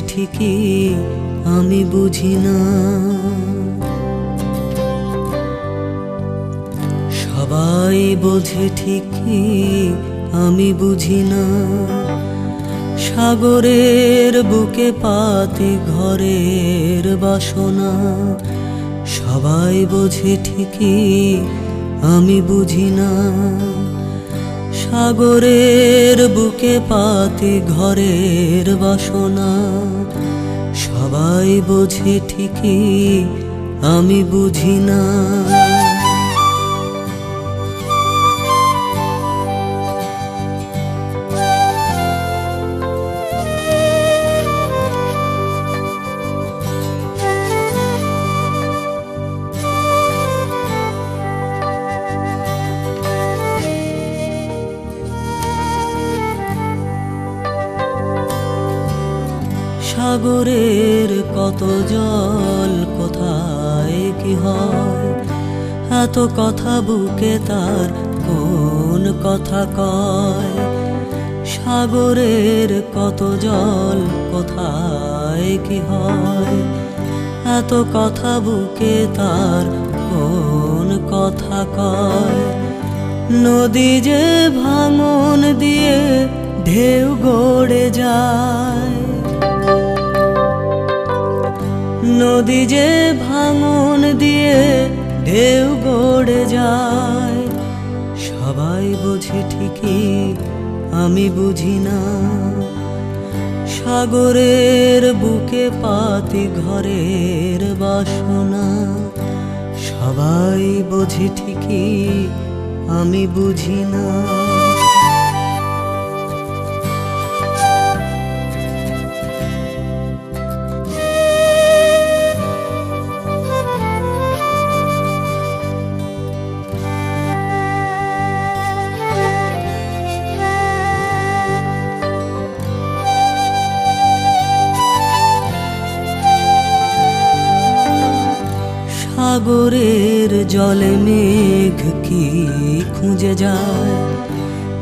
ঠিকই আমি বুঝি না। সবাই বোঝে ঠিকই আমি বুঝি না। সাগরের বুকে পাতি ঘরের বাসনা। সবাই বোঝে ঠিকই আমি বুঝি না। সাগরের বুকে পাতি ঘরের বাসনা। সবাই বোঝে ঠিকই আমি বুঝি না। সাগরের কত জল কোথায় কি হয়, এত কথা বুকে তার কোন কথা কয়। সাগরের কত জল কোথায় কি হয়, এত কথা বুকে তার কোন কথা কয়। নদী যে ভাঙন দিয়ে ঢেউ গড়ে যায়, নদী যে ভাঙন দিয়ে ঢেউ গড়ে যায়। সবাই বোঝে ঠিকই আমি বুঝি না। সাগরের বুকে পাতি ঘরের বাসনা। সবাই বোঝে ঠিকই আমি বুঝি না। সাগরের জলে মেঘ কি খুঁজে যায়,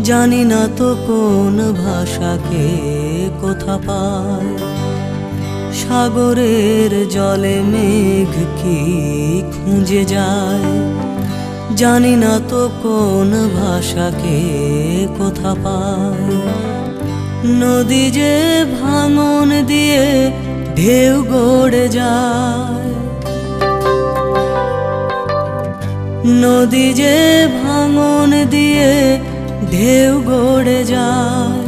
জানি না তো কোন ভাষাকে কোথা পায়। সাগরের জলে মেঘ কি খুঁজে যায়, জানি না তো কোন ভাষাকে কোথা পায়। নদী যে ভাঙন দিয়ে ঢেউ গড়ে যায়, নদী যে ভাঙন দিয়ে ঢেউ গড়ে যায়।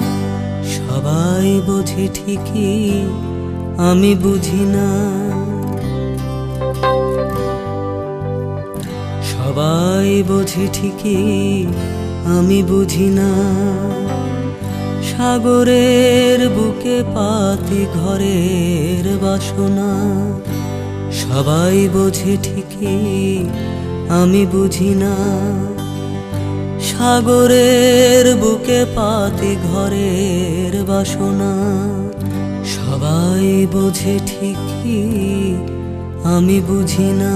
সবাই বোঝে ঠিকই আমি বুঝি না। সবাই বোঝে ঠিকই আমি বুঝি না। সাগরের বুকে পাতি ঘরের বাসনা। সবাই বোঝে ঠিকই আমি বুঝি না। সাগরের বুকে পাতি ঘরের বাসনা। সবাই বোঝে ঠিকই আমি বুঝি না।